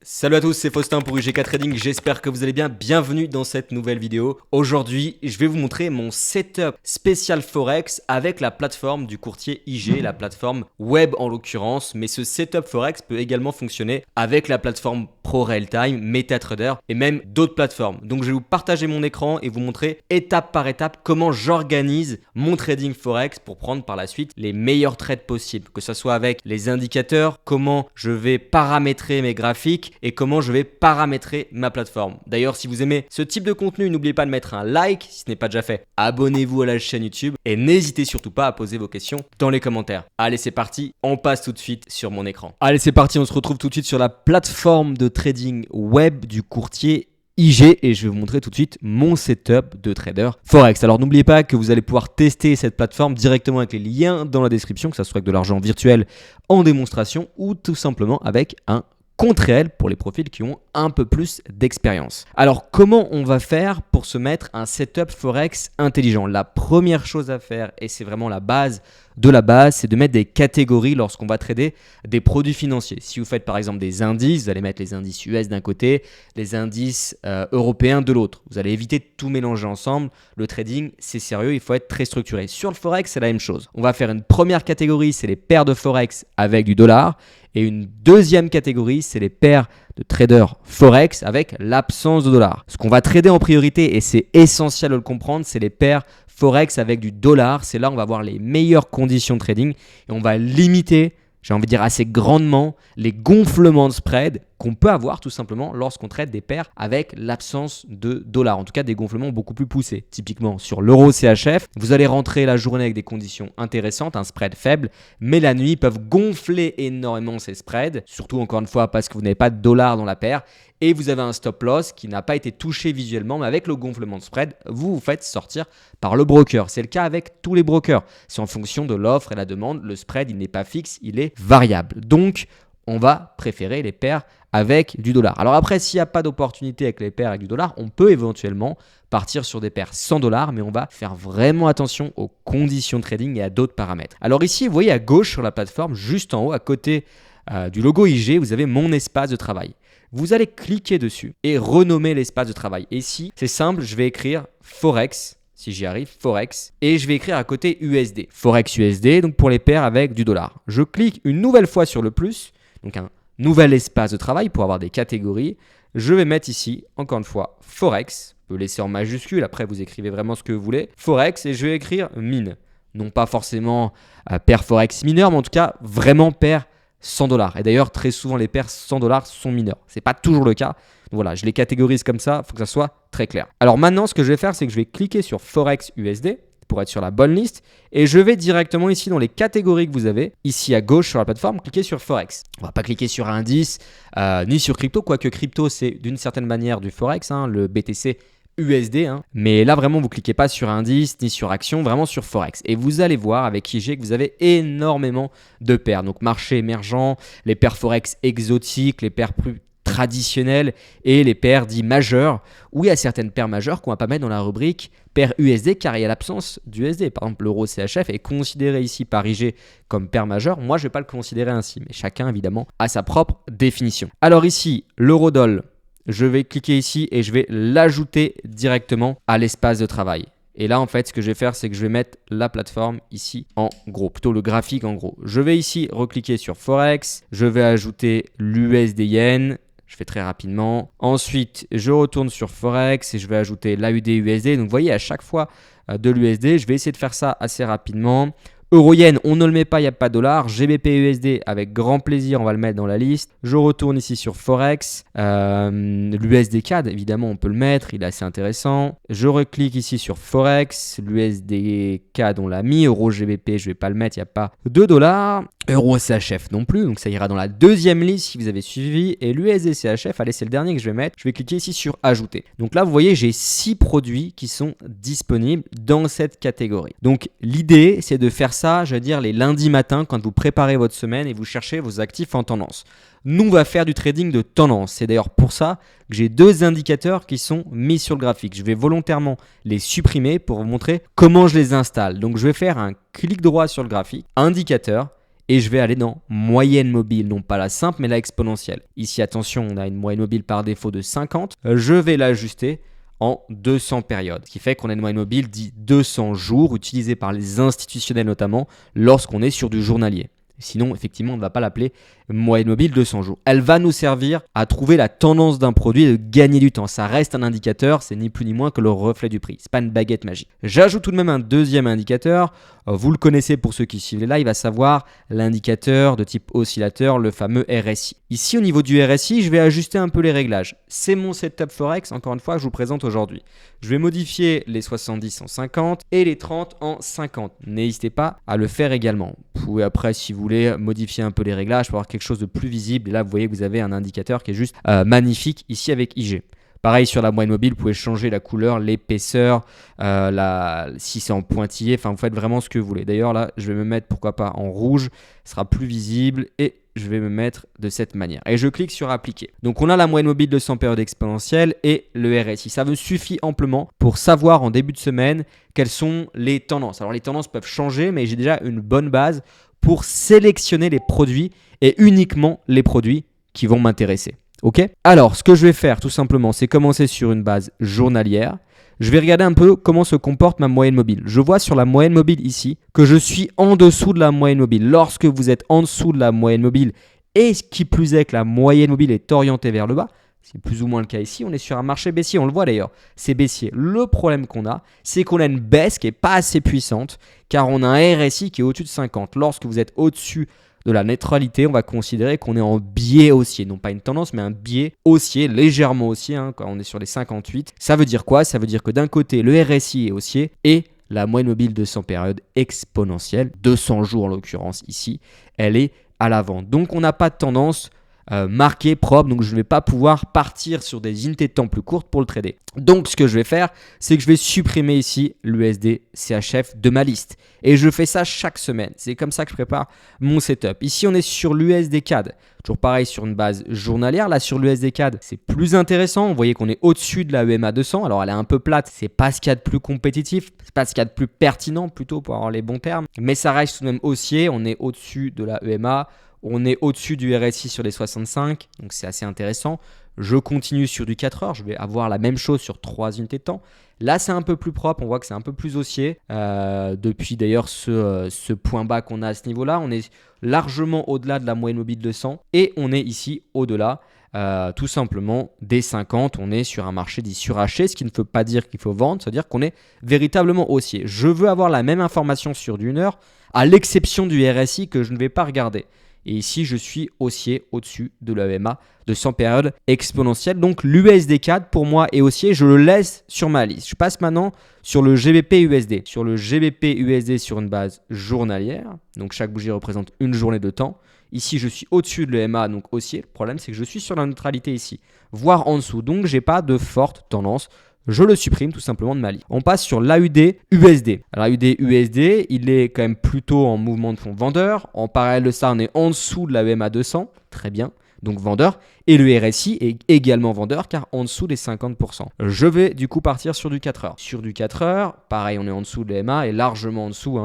Salut à tous, c'est Faustin pour UGK Trading, j'espère que vous allez bien, bienvenue dans cette nouvelle vidéo. Aujourd'hui, je vais vous montrer mon setup spécial Forex avec la plateforme du courtier IG, la plateforme web en l'occurrence, mais ce setup Forex peut également fonctionner avec la plateforme Pro Realtime, MetaTrader et même d'autres plateformes. Donc je vais vous partager mon écran et vous montrer étape par étape comment j'organise mon trading Forex pour prendre par la suite les meilleurs trades possibles, que ce soit avec les indicateurs, comment je vais paramétrer mes graphiques et comment je vais paramétrer ma plateforme. D'ailleurs, si vous aimez ce type de contenu, n'oubliez pas de mettre un like si ce n'est pas déjà fait. Abonnez-vous à la chaîne YouTube et n'hésitez surtout pas à poser vos questions dans les commentaires. Allez, c'est parti, on passe tout de suite sur mon écran. Allez, c'est parti, on se retrouve tout de suite sur la plateforme de trading web du courtier IG et je vais vous montrer tout de suite mon setup de trader Forex. Alors n'oubliez pas que vous allez pouvoir tester cette plateforme directement avec les liens dans la description, que ce soit avec de l'argent virtuel en démonstration ou tout simplement avec un compte réel pour les profils qui ont un peu plus d'expérience. Alors comment on va faire pour se mettre un setup Forex intelligent? La première chose à faire, et c'est vraiment la base de la base, c'est de mettre des catégories lorsqu'on va trader des produits financiers. Si vous faites par exemple des indices, vous allez mettre les indices US d'un côté, les indices européens de l'autre. Vous allez éviter de tout mélanger ensemble. Le trading, c'est sérieux, il faut être très structuré. Sur le Forex, c'est la même chose. On va faire une première catégorie, c'est les paires de Forex avec du dollar. Et une deuxième catégorie, c'est les paires de traders Forex avec l'absence de dollar. Ce qu'on va trader en priorité, et c'est essentiel de le comprendre, c'est les paires Forex avec du dollar. C'est là où on va avoir les meilleures conditions de trading et on va limiter, j'ai envie de dire assez grandement, les gonflements de spread qu'on peut avoir tout simplement lorsqu'on traite des paires avec l'absence de dollars. En tout cas, des gonflements beaucoup plus poussés. Typiquement sur l'euro CHF, vous allez rentrer la journée avec des conditions intéressantes, un spread faible, mais la nuit, ils peuvent gonfler énormément ces spreads, surtout encore une fois parce que vous n'avez pas de dollars dans la paire et vous avez un stop loss qui n'a pas été touché visuellement, mais avec le gonflement de spread, vous vous faites sortir par le broker. C'est le cas avec tous les brokers. C'est en fonction de l'offre et la demande. Le spread, il n'est pas fixe, il est variable. Donc, on va préférer les paires avec du dollar. Alors après, s'il n'y a pas d'opportunité avec les paires avec du dollar, on peut éventuellement partir sur des paires sans dollars, mais on va faire vraiment attention aux conditions de trading et à d'autres paramètres. Alors ici, vous voyez à gauche sur la plateforme, juste en haut, à côté du logo IG, vous avez mon espace de travail. Vous allez cliquer dessus et renommer l'espace de travail. Et ici, c'est simple, je vais écrire Forex. Si j'y arrive, Forex. Et je vais écrire à côté USD. Forex USD, donc pour les paires avec du dollar. Je clique une nouvelle fois sur le plus, donc un nouvel espace de travail pour avoir des catégories. Je vais mettre ici, encore une fois, Forex. Je peux laisser en majuscule, après vous écrivez vraiment ce que vous voulez. Forex et je vais écrire mine. Non pas forcément paire Forex mineur, mais en tout cas vraiment paire 100 dollars. Et d'ailleurs, très souvent, les paires 100 dollars sont mineures. Ce n'est pas toujours le cas. Donc voilà, je les catégorise comme ça, il faut que ça soit très clair. Alors maintenant, ce que je vais faire, c'est que je vais cliquer sur Forex USD pour être sur la bonne liste. Et je vais directement ici dans les catégories que vous avez, ici à gauche sur la plateforme, cliquer sur Forex. On ne va pas cliquer sur indice ni sur crypto, quoique crypto, c'est d'une certaine manière du Forex, le BTC USD, mais là vraiment vous cliquez pas sur indice ni sur action, vraiment sur Forex et vous allez voir avec IG que vous avez énormément de paires, donc marché émergent, les paires Forex exotiques, les paires plus traditionnelles et les paires dits majeures, où il y a certaines paires majeures qu'on va pas mettre dans la rubrique paire USD car il y a l'absence d'USD. Par exemple, l'euro CHF est considéré ici par IG comme paire majeure. Moi, je vais pas le considérer ainsi, mais chacun évidemment a sa propre définition. Alors ici, l'euro-doll, je vais cliquer ici et je vais l'ajouter directement à l'espace de travail. Et là, en fait, ce que je vais faire, c'est que je vais mettre la plateforme ici en gros, plutôt le graphique en gros. Je vais ici recliquer sur Forex. Je vais ajouter l'USD Yen. Je fais très rapidement. Ensuite, je retourne sur Forex et je vais ajouter l'AUD USD. Donc, vous voyez, à chaque fois de l'USD, je vais essayer de faire ça assez rapidement. Euro-Yen, on ne le met pas, il n'y a pas de dollar. GBP USD, avec grand plaisir, on va le mettre dans la liste. Je retourne ici sur Forex. L'USD CAD, évidemment, on peut le mettre, il est assez intéressant. Je reclique ici sur Forex. L'USD CAD, on l'a mis. Euro GBP, je ne vais pas le mettre, il n'y a pas de dollars. Euro CHF non plus, donc ça ira dans la deuxième liste si vous avez suivi. Et l'USD CHF, allez, c'est le dernier que je vais mettre. Je vais cliquer ici sur Ajouter. Donc là, vous voyez, j'ai 6 produits qui sont disponibles dans cette catégorie. Donc l'idée, c'est de faire ça, je veux dire, les lundis matins quand vous préparez votre semaine et vous cherchez vos actifs en tendance. Nous, on va faire du trading de tendance. C'est d'ailleurs pour ça que j'ai 2 indicateurs qui sont mis sur le graphique. Je vais volontairement les supprimer pour vous montrer comment je les installe. Donc, je vais faire un clic droit sur le graphique, indicateur. et je vais aller dans moyenne mobile, non pas la simple mais la exponentielle. Ici attention, on a une moyenne mobile par défaut de 50, je vais l'ajuster en 200 périodes, ce qui fait qu'on a une moyenne mobile dit 200 jours utilisée par les institutionnels notamment lorsqu'on est sur du journalier. Sinon, effectivement, on ne va pas l'appeler moyenne mobile 200 jours. Elle va nous servir à trouver la tendance d'un produit et de gagner du temps. Ça reste un indicateur, c'est ni plus ni moins que le reflet du prix. Ce n'est pas une baguette magique. J'ajoute tout de même un deuxième indicateur. Vous le connaissez pour ceux qui suivent les lives, à savoir l'indicateur de type oscillateur, le fameux RSI. Ici, au niveau du RSI, je vais ajuster un peu les réglages. C'est mon setup Forex, encore une fois, que je vous présente aujourd'hui. Je vais modifier les 70 en 50 et les 30 en 50. N'hésitez pas à le faire également. Vous pouvez après, si vous voulez, modifier un peu les réglages pour avoir quelque chose de plus visible. Et là, vous voyez que vous avez un indicateur qui est juste magnifique ici avec IG. Pareil sur la moyenne mobile, vous pouvez changer la couleur, l'épaisseur, si c'est en pointillé, enfin vous faites vraiment ce que vous voulez. D'ailleurs là, je vais me mettre pourquoi pas en rouge, ce sera plus visible et je vais me mettre de cette manière. Et je clique sur appliquer. Donc on a la moyenne mobile de 100 périodes exponentielles et le RSI. Ça me suffit amplement pour savoir en début de semaine quelles sont les tendances. Alors les tendances peuvent changer, mais j'ai déjà une bonne base pour sélectionner les produits et uniquement les produits qui vont m'intéresser. Ok ? Alors, ce que je vais faire tout simplement, c'est commencer sur une base journalière. Je vais regarder un peu comment se comporte ma moyenne mobile. Je vois sur la moyenne mobile ici que je suis en dessous de la moyenne mobile. Lorsque vous êtes en dessous de la moyenne mobile et qui plus est que la moyenne mobile est orientée vers le bas, c'est plus ou moins le cas ici, on est sur un marché baissier, on le voit d'ailleurs, c'est baissier. Le problème qu'on a, c'est qu'on a une baisse qui n'est pas assez puissante car on a un RSI qui est au-dessus de 50. Lorsque vous êtes au-dessus de la neutralité, on va considérer qu'on est en biais haussier, non pas une tendance, mais un biais haussier, légèrement haussier, quand on est sur les 58. Ça veut dire quoi ? Ça veut dire que d'un côté, le RSI est haussier et la moyenne mobile de 100 périodes exponentielle, 200 jours en l'occurrence ici, elle est à l'avant. Donc on n'a pas de tendance marqué, propre, donc je ne vais pas pouvoir partir sur des unités de temps plus courtes pour le trader. Donc ce que je vais faire, c'est que je vais supprimer ici l'USD CHF de ma liste. Et je fais ça chaque semaine. C'est comme ça que je prépare mon setup. Ici, on est sur l'USD CAD. Toujours pareil sur une base journalière. Là, sur l'USD CAD, c'est plus intéressant. Vous voyez qu'on est au-dessus de la EMA 200. Alors, elle est un peu plate. C'est pas ce qu'il y a de plus compétitif. C'est pas ce qu'il y a de plus pertinent, plutôt pour avoir les bons termes. Mais ça reste tout de même haussier. On est au-dessus de la EMA. On est au-dessus du RSI sur les 65, donc c'est assez intéressant. Je continue sur du 4 heures, je vais avoir la même chose sur 3 unités de temps. Là, c'est un peu plus propre, on voit que c'est un peu plus haussier. Depuis d'ailleurs ce point bas qu'on a à ce niveau-là, on est largement au-delà de la moyenne mobile de 100 et on est ici au-delà. Tout simplement des 50, on est sur un marché dit suracheté, ce qui ne veut pas dire qu'il faut vendre, c'est-à-dire qu'on est véritablement haussier. Je veux avoir la même information sur du 1 heure, à l'exception du RSI que je ne vais pas regarder. Et ici, je suis haussier au-dessus de l'EMA de 100 périodes exponentielles. Donc, l'USD CAD, pour moi, est haussier. Je le laisse sur ma liste. Je passe maintenant sur le GBP USD. Sur le GBP USD sur une base journalière. Donc, chaque bougie représente une journée de temps. Ici, je suis au-dessus de l'EMA, donc haussier. Le problème, c'est que je suis sur la neutralité ici, voire en dessous. Donc, je n'ai pas de forte tendance. Je le supprime tout simplement de ma liste. On passe sur l'AUD USD. L'AUD USD, il est quand même plutôt en mouvement de fond vendeur. En parallèle de ça, on est en dessous de la EMA 200. Très bien. Donc vendeur. Et le RSI est également vendeur car en dessous des 50%. Je vais du coup partir sur du 4 heures. Sur du 4 heures, pareil, on est en dessous de l'EMA et largement en dessous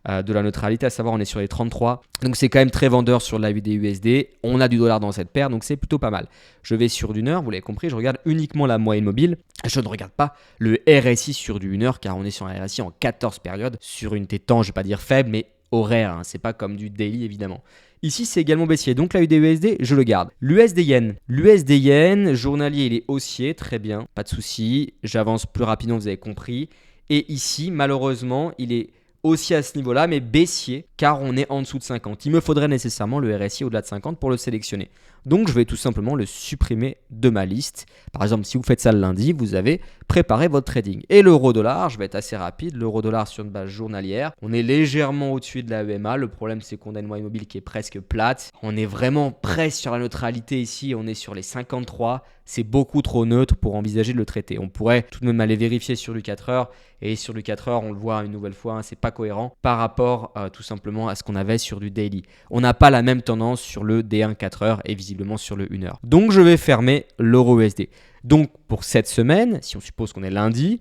de la neutralité, à savoir on est sur les 33. Donc c'est quand même très vendeur sur l'AUD USD. On a du dollar dans cette paire, donc c'est plutôt pas mal. Je vais sur du 1 heure, vous l'avez compris, je regarde uniquement la moyenne mobile. Je ne regarde pas le RSI sur du 1 heure car on est sur un RSI en 14 périodes. Sur une unité de temps, je ne vais pas dire faible, mais horaire, c'est pas comme du daily évidemment. Ici, c'est également baissier. Donc, l'AUD USD, je le garde. L'USD Yen. L'USD Yen, journalier, il est haussier. Très bien, pas de souci. J'avance plus rapidement, vous avez compris. Et ici, malheureusement, il est haussier à ce niveau-là, mais baissier, car on est en dessous de 50. Il me faudrait nécessairement le RSI au-delà de 50 pour le sélectionner. Donc, je vais tout simplement le supprimer de ma liste. Par exemple, si vous faites ça le lundi, vous avez préparé votre trading. Et l'euro-dollar, je vais être assez rapide. L'euro-dollar sur une base journalière, on est légèrement au-dessus de la EMA. Le problème, c'est qu'on a une moyenne mobile qui est presque plate. On est vraiment presque sur la neutralité ici. On est sur les 53. C'est beaucoup trop neutre pour envisager de le traiter. On pourrait tout de même aller vérifier sur du 4 heures. Et sur du 4 heures, on le voit une nouvelle fois, c'est pas cohérent par rapport tout simplement à ce qu'on avait sur du daily. On n'a pas la même tendance sur le D1 4 heures et visiblement sur le 1 heure. Donc, je vais fermer l'euro USD. Donc, pour cette semaine, si on suppose qu'on est lundi,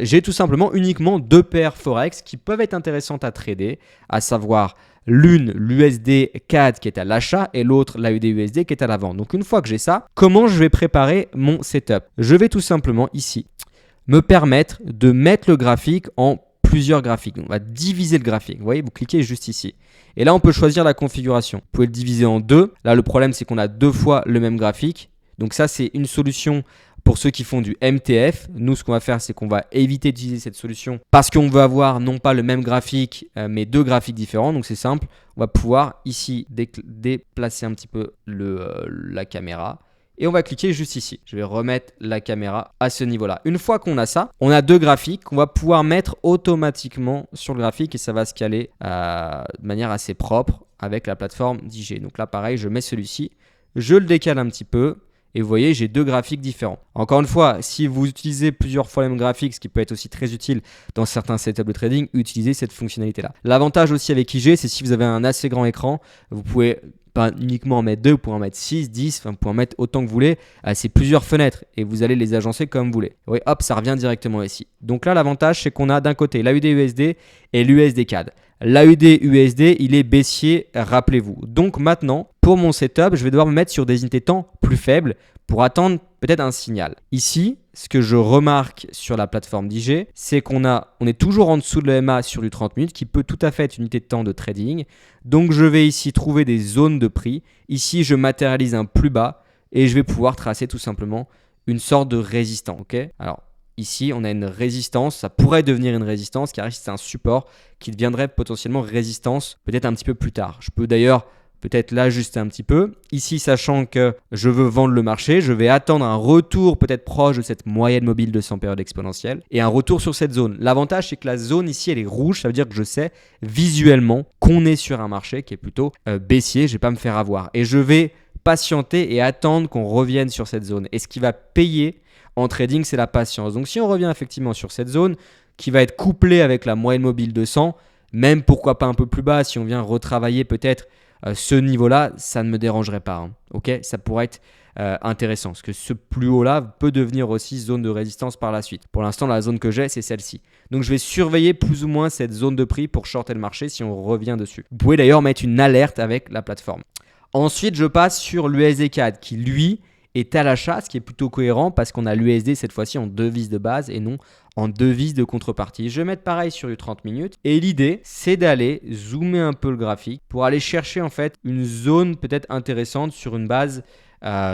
j'ai tout simplement uniquement 2 paires Forex qui peuvent être intéressantes à trader, à savoir l'une l'USD CAD qui est à l'achat et l'autre l'AUD USD qui est à la vente. Donc une fois que j'ai ça, comment je vais préparer mon setup? Je vais tout simplement ici me permettre de mettre le graphique en plusieurs graphiques. Donc, on va diviser le graphique. Vous voyez, vous cliquez juste ici. Et là, on peut choisir la configuration. Vous pouvez le diviser en deux. Là, le problème, c'est qu'on a deux fois le même graphique. Donc ça, c'est une solution pour ceux qui font du MTF. Nous, ce qu'on va faire, c'est qu'on va éviter d'utiliser cette solution parce qu'on veut avoir non pas le même graphique, mais deux graphiques différents. Donc c'est simple. On va pouvoir ici déplacer un petit peu la caméra. Et on va cliquer juste ici. Je vais remettre la caméra à ce niveau-là. Une fois qu'on a ça, on a deux graphiques qu'on va pouvoir mettre automatiquement sur le graphique et ça va se caler de manière assez propre avec la plateforme d'IG. Donc là, pareil, je mets celui-ci, je le décale un petit peu et vous voyez, j'ai deux graphiques différents. Encore une fois, si vous utilisez plusieurs fois le même graphique, ce qui peut être aussi très utile dans certains setups de trading, utilisez cette fonctionnalité-là. L'avantage aussi avec IG, c'est si vous avez un assez grand écran, vous pouvez pas uniquement en mettre 2, vous pouvez en mettre 6, 10, enfin, vous pouvez en mettre autant que vous voulez. C'est plusieurs fenêtres et vous allez les agencer comme vous voulez. Oui, hop, ça revient directement ici. Donc là, l'avantage, c'est qu'on a d'un côté l'AUD USD et l'USD CAD. L'AUD USD, il est baissier, rappelez-vous. Donc maintenant, pour mon setup, je vais devoir me mettre sur des unités de temps plus faibles pour attendre peut-être un signal. Ici, ce que je remarque sur la plateforme d'IG, c'est qu'on est toujours en dessous de l'EMA sur du 30 minutes qui peut tout à fait être une unité de temps de trading. Donc, je vais ici trouver des zones de prix. Ici, je matérialise un plus bas et je vais pouvoir tracer tout simplement une sorte de résistance. Okay, alors, ici, on a une résistance. Ça pourrait devenir une résistance car ici, c'est un support qui deviendrait potentiellement résistance peut-être un petit peu plus tard. Je peux d'ailleurs peut-être l'ajuster un petit peu. Ici, sachant que je veux vendre le marché, je vais attendre un retour peut-être proche de cette moyenne mobile de 100 périodes exponentielles et un retour sur cette zone. L'avantage, c'est que la zone ici, elle est rouge. Ça veut dire que je sais visuellement qu'on est sur un marché qui est plutôt baissier. Je ne vais pas me faire avoir. Et je vais patienter et attendre qu'on revienne sur cette zone. Et ce qui va payer en trading, c'est la patience. Donc, si on revient effectivement sur cette zone qui va être couplée avec la moyenne mobile de 100, même pourquoi pas un peu plus bas, si on vient retravailler peut-être ce niveau-là, ça ne me dérangerait pas. Hein. Okay, ça pourrait être intéressant parce que ce plus haut-là peut devenir aussi zone de résistance par la suite. Pour l'instant, la zone que j'ai, c'est celle-ci. Donc, je vais surveiller plus ou moins cette zone de prix pour shorter le marché si on revient dessus. Vous pouvez d'ailleurs mettre une alerte avec la plateforme. Ensuite, je passe sur l'USD CAD qui, lui, est à l'achat, ce qui est plutôt cohérent parce qu'on a l'USD cette fois-ci en devise de base et non en devise de contrepartie. Je vais mettre pareil sur du 30 minutes et l'idée, c'est d'aller zoomer un peu le graphique pour aller chercher en fait une zone peut-être intéressante sur une base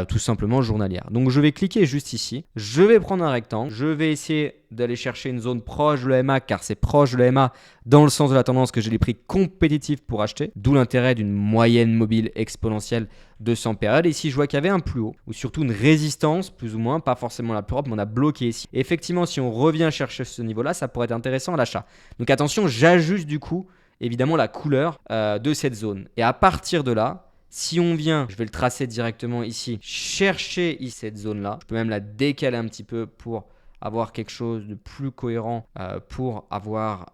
tout simplement journalière. Donc je vais cliquer juste ici, je vais prendre un rectangle, je vais essayer d'aller chercher une zone proche de la MA car c'est proche de la MA dans le sens de la tendance que j'ai les prix compétitifs pour acheter, d'où l'intérêt d'une moyenne mobile exponentielle de 100 périodes. Et ici je vois qu'il y avait un plus haut ou surtout une résistance plus ou moins, pas forcément la plus propre, mais on a bloqué ici. Et effectivement, si on revient chercher ce niveau-là, ça pourrait être intéressant à l'achat. Donc attention, j'ajuste du coup évidemment la couleur de cette zone. Et à partir de là, si on vient, je vais le tracer directement ici, chercher ici cette zone-là, je peux même la décaler un petit peu pour avoir quelque chose de plus cohérent, pour avoir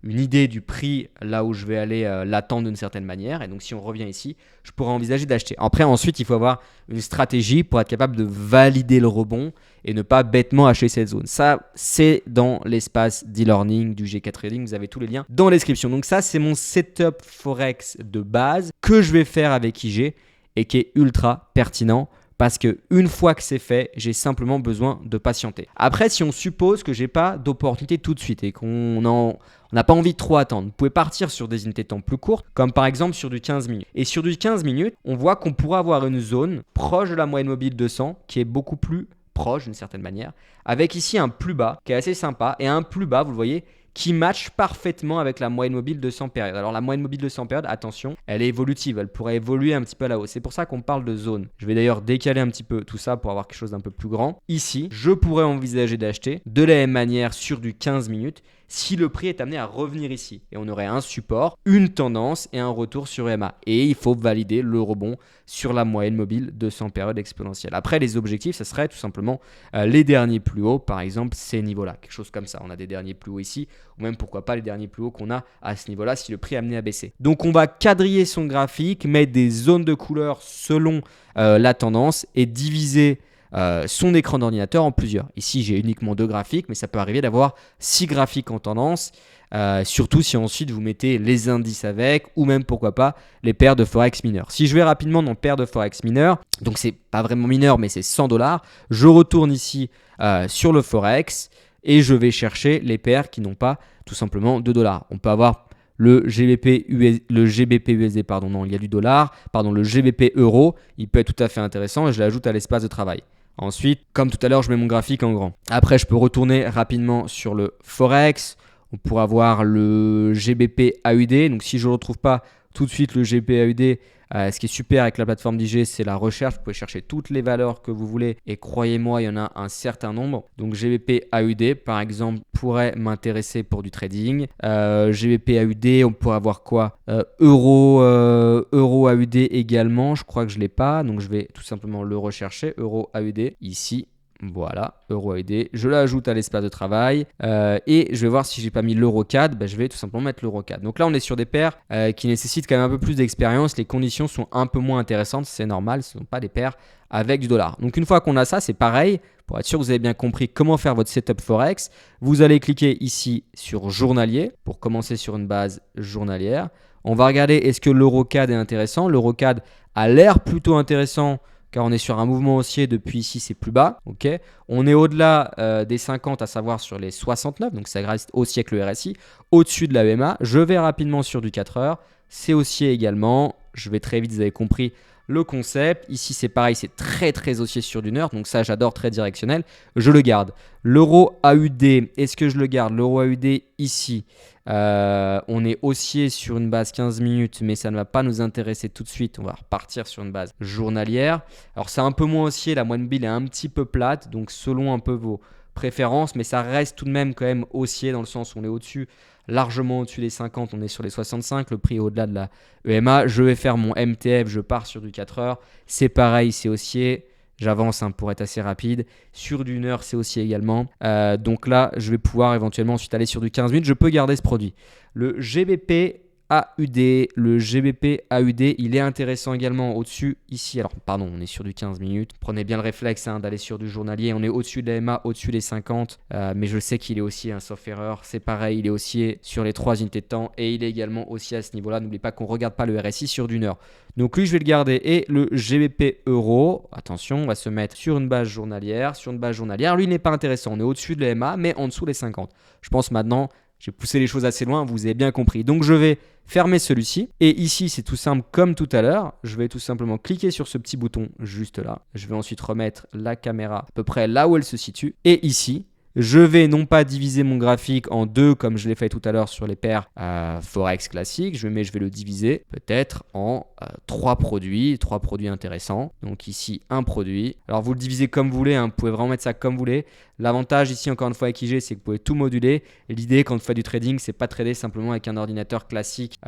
une idée du prix là où je vais aller l'attendre d'une certaine manière. Et donc si on revient ici, je pourrais envisager d'acheter. Après, ensuite, il faut avoir une stratégie pour être capable de valider le rebond et ne pas bêtement acheter cette zone. Ça, c'est dans l'espace d'e-learning du G4 Trading. Vous avez tous les liens dans la description. Donc ça, c'est mon setup Forex de base que je vais faire avec IG et qui est ultra pertinent. Parce qu'une fois que c'est fait, j'ai simplement besoin de patienter. Après, si on suppose que je n'ai pas d'opportunité tout de suite et qu'on n'a pas envie de trop attendre, vous pouvez partir sur des unités de temps plus courtes, comme par exemple sur du 15 minutes. Et sur du 15 minutes, on voit qu'on pourra avoir une zone proche de la moyenne mobile 200 qui est beaucoup plus proche d'une certaine manière, avec ici un plus bas qui est assez sympa et un plus bas, vous le voyez, qui match parfaitement avec la moyenne mobile de 100 périodes. Alors la moyenne mobile de 100 périodes, attention, elle est évolutive, elle pourrait évoluer un petit peu à la hausse. C'est pour ça qu'on parle de zone. Je vais d'ailleurs décaler un petit peu tout ça pour avoir quelque chose d'un peu plus grand. Ici, je pourrais envisager d'acheter de la même manière sur du 15 minutes si le prix est amené à revenir ici. Et on aurait un support, une tendance et un retour sur EMA. Et il faut valider le rebond sur la moyenne mobile de 100 périodes exponentielles. Après, les objectifs, ça serait tout simplement les derniers plus hauts, par exemple ces niveaux-là, quelque chose comme ça. On a des derniers plus hauts ici, ou même pourquoi pas les derniers plus hauts qu'on a à ce niveau-là si le prix est amené à baisser. Donc on va quadriller son graphique, mettre des zones de couleurs selon la tendance et diviser son écran d'ordinateur en plusieurs. Ici, j'ai uniquement 2 graphiques, mais ça peut arriver d'avoir 6 graphiques en tendance Surtout si ensuite vous mettez les indices avec ou même pourquoi pas les paires de Forex mineurs. Si je vais rapidement dans paires de Forex mineurs, donc c'est pas vraiment mineur mais c'est 100 $, je retourne ici sur le Forex et je vais chercher les paires qui n'ont pas tout simplement de dollars. On peut avoir le GBP USD, pardon, non, il y a du dollar, pardon, le GBP euro, il peut être tout à fait intéressant et je l'ajoute à l'espace de travail. Ensuite, comme tout à l'heure, je mets mon graphique en grand. Après, je peux retourner rapidement sur le Forex. On pourra voir le GBP AUD. Donc, si je ne retrouve pas tout de suite le GBP AUD, ce qui est super avec la plateforme d'IG, c'est la recherche. Vous pouvez chercher toutes les valeurs que vous voulez et croyez-moi, il y en a un certain nombre. Donc GBP AUD, par exemple, pourrait m'intéresser pour du trading. GBP AUD, on pourrait avoir quoi? Euro AUD également. Je crois que je ne l'ai pas. Donc je vais tout simplement le rechercher. Euro AUD ici. Voilà, euro AUD, je l'ajoute à l'espace de travail et je vais voir si j'ai pas mis l'EuroCAD, je vais tout simplement mettre l'EuroCAD. Donc là on est sur des paires qui nécessitent quand même un peu plus d'expérience, les conditions sont un peu moins intéressantes, c'est normal, ce ne sont pas des paires avec du dollar. Donc une fois qu'on a ça, c'est pareil, pour être sûr que vous avez bien compris comment faire votre setup Forex, vous allez cliquer ici sur journalier pour commencer sur une base journalière. On va regarder est-ce que l'EuroCAD est intéressant, l'EuroCAD a l'air plutôt intéressant car on est sur un mouvement haussier depuis ici, c'est plus bas. Okay, on est au-delà des 50, à savoir sur les 69, donc ça reste haussier avec le RSI. Au-dessus de la EMA, je vais rapidement sur du 4 heures, c'est haussier également. Je vais très vite, vous avez compris le concept. Ici, c'est pareil, c'est très haussier sur d'une heure, donc ça, j'adore, très directionnel. Je le garde. L'euro AUD, est-ce que je le garde? L'euro AUD ici, on est haussier sur une base 15 minutes, mais ça ne va pas nous intéresser tout de suite. On va repartir sur une base journalière. Alors, c'est un peu moins haussier. La moyenne mobile est un petit peu plate, donc selon un peu vos préférences, mais ça reste tout de même quand même haussier dans le sens où on est au-dessus, largement au-dessus des 50, on est sur les 65, le prix est au-delà de la EMA. Je vais faire mon MTF, je pars sur du 4 heures. C'est pareil, c'est haussier. J'avance pour être assez rapide. Sur du 1 heure, c'est haussier également. Donc là, je vais pouvoir éventuellement ensuite aller sur du 15 minutes. Je peux garder ce produit. Le GBP AUD, il est intéressant également au-dessus ici. Alors, pardon, on est sur du 15 minutes. Prenez bien le réflexe d'aller sur du journalier. On est au-dessus de la EMA, au-dessus des 50. Mais je sais qu'il est haussier, sauf erreur. C'est pareil, il est haussier sur les 3 unités de temps et il est également haussier à ce niveau-là. N'oubliez pas qu'on ne regarde pas le RSI sur du 1 heure. Donc lui, je vais le garder. Et le GBP euro, attention, on va se mettre sur une base journalière. Sur une base journalière, lui n'est pas intéressant. On est au-dessus de la EMA, mais en dessous des 50. Je pense maintenant, j'ai poussé les choses assez loin, vous avez bien compris. Donc je vais fermer celui-ci. Et ici, c'est tout simple comme tout à l'heure. Je vais tout simplement cliquer sur ce petit bouton juste là. Je vais ensuite remettre la caméra à peu près là où elle se situe. Et ici, je vais non pas diviser mon graphique en deux comme je l'ai fait tout à l'heure sur les paires Forex classiques, mais je vais le diviser peut-être en trois produits intéressants. Donc ici, un produit. Alors vous le divisez comme vous voulez, vous pouvez vraiment mettre ça comme vous voulez. L'avantage ici, encore une fois avec IG, c'est que vous pouvez tout moduler. L'idée quand vous faites du trading, c'est pas trader simplement avec un ordinateur classique,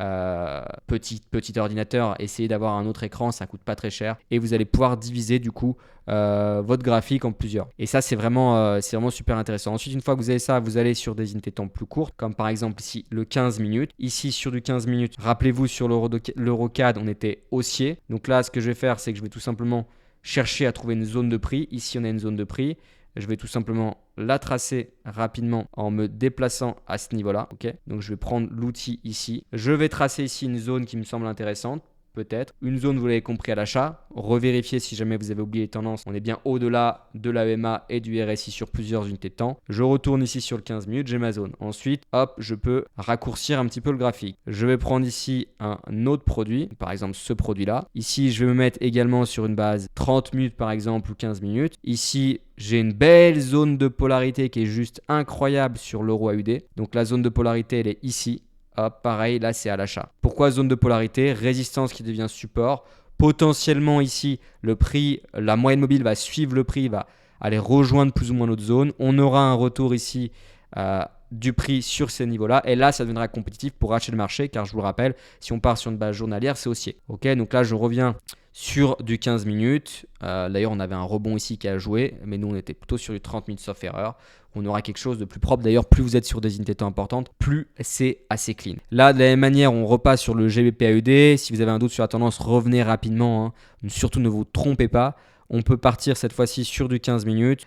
petit ordinateur. Essayez d'avoir un autre écran, ça coûte pas très cher. Et vous allez pouvoir diviser du coup votre graphique en plusieurs. Et ça, c'est vraiment super intéressant. Ensuite, une fois que vous avez ça, vous allez sur des unités de temps plus courtes, comme par exemple ici le 15 minutes. Ici, sur du 15 minutes, rappelez-vous, sur l'EuroCAD, on était haussier. Donc là, ce que je vais faire, c'est que je vais tout simplement chercher à trouver une zone de prix. Ici, on a une zone de prix. Je vais tout simplement la tracer rapidement en me déplaçant à ce niveau-là. Okay, donc, je vais prendre l'outil ici. Je vais tracer ici une zone qui me semble intéressante. Peut-être. Une zone, vous l'avez compris, à l'achat. Revérifiez si jamais vous avez oublié les tendances. On est bien au-delà de la EMA et du RSI sur plusieurs unités de temps. Je retourne ici sur le 15 minutes, j'ai ma zone. Ensuite, hop, je peux raccourcir un petit peu le graphique. Je vais prendre ici un autre produit, par exemple ce produit-là. Ici, je vais me mettre également sur une base 30 minutes par exemple ou 15 minutes. Ici, j'ai une belle zone de polarité qui est juste incroyable sur l'euro AUD. Donc la zone de polarité, elle est ici. Hop, pareil, là c'est à l'achat. Pourquoi zone de polarité? Résistance qui devient support. Potentiellement ici, le prix, la moyenne mobile va suivre le prix, va aller rejoindre plus ou moins notre zone. On aura un retour ici du prix sur ces niveaux-là. Et là, ça deviendra compétitif pour acheter le marché, car je vous le rappelle, si on part sur une base journalière, c'est haussier. Ok, donc là, je reviens sur du 15 minutes. D'ailleurs, on avait un rebond ici qui a joué, mais nous, on était plutôt sur du 30 minutes sauf erreur. On aura quelque chose de plus propre. D'ailleurs, plus vous êtes sur des unités de temps importantes, plus c'est assez clean. Là, de la même manière, on repasse sur le GBP AUD. Si vous avez un doute sur la tendance, revenez rapidement. Surtout, ne vous trompez pas. On peut partir cette fois-ci sur du 15 minutes.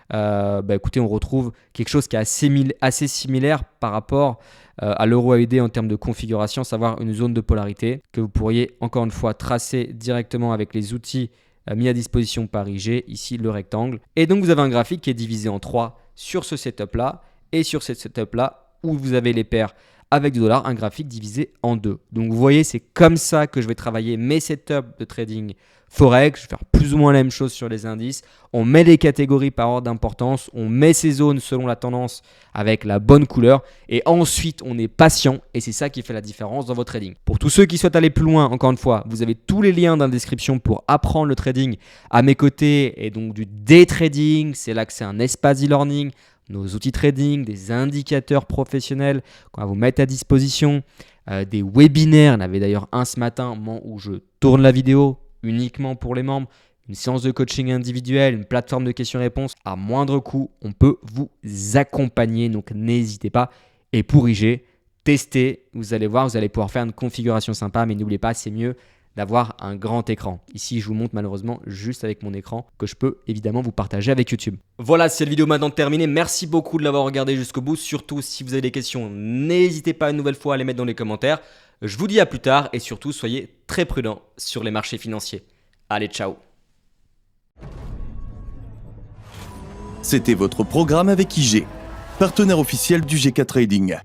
Écoutez, on retrouve quelque chose qui est assez similaire par rapport à l'Euro AUD en termes de configuration, à savoir une zone de polarité que vous pourriez encore une fois tracer directement avec les outils mis à disposition par IG, ici le rectangle. Et donc vous avez un graphique qui est divisé en 3 sur ce setup-là et sur ce setup-là où vous avez les paires avec du dollar, un graphique divisé en 2. Donc vous voyez, c'est comme ça que je vais travailler mes setups de trading Forex. Je vais faire plus ou moins la même chose sur les indices. On met les catégories par ordre d'importance, on met ces zones selon la tendance avec la bonne couleur et ensuite on est patient et c'est ça qui fait la différence dans votre trading. Pour tous ceux qui souhaitent aller plus loin, encore une fois, vous avez tous les liens dans la description pour apprendre le trading à mes côtés et donc du day trading. C'est là que c'est un espace e-learning, nos outils trading, des indicateurs professionnels qu'on va vous mettre à disposition, des webinaires. On avait d'ailleurs un ce matin au moment où je tourne la vidéo uniquement pour les membres, une séance de coaching individuelle, une plateforme de questions-réponses à moindre coût. On peut vous accompagner, donc n'hésitez pas. Et pour IG, testez, vous allez voir, vous allez pouvoir faire une configuration sympa, mais n'oubliez pas, c'est mieux d'avoir un grand écran. Ici, je vous montre malheureusement juste avec mon écran que je peux évidemment vous partager avec YouTube. Voilà, cette vidéo maintenant terminée. Merci beaucoup de l'avoir regardé jusqu'au bout. Surtout, si vous avez des questions, n'hésitez pas une nouvelle fois à les mettre dans les commentaires. Je vous dis à plus tard et surtout, soyez très prudents sur les marchés financiers. Allez, ciao! C'était votre programme avec IG, partenaire officiel du GK Trading.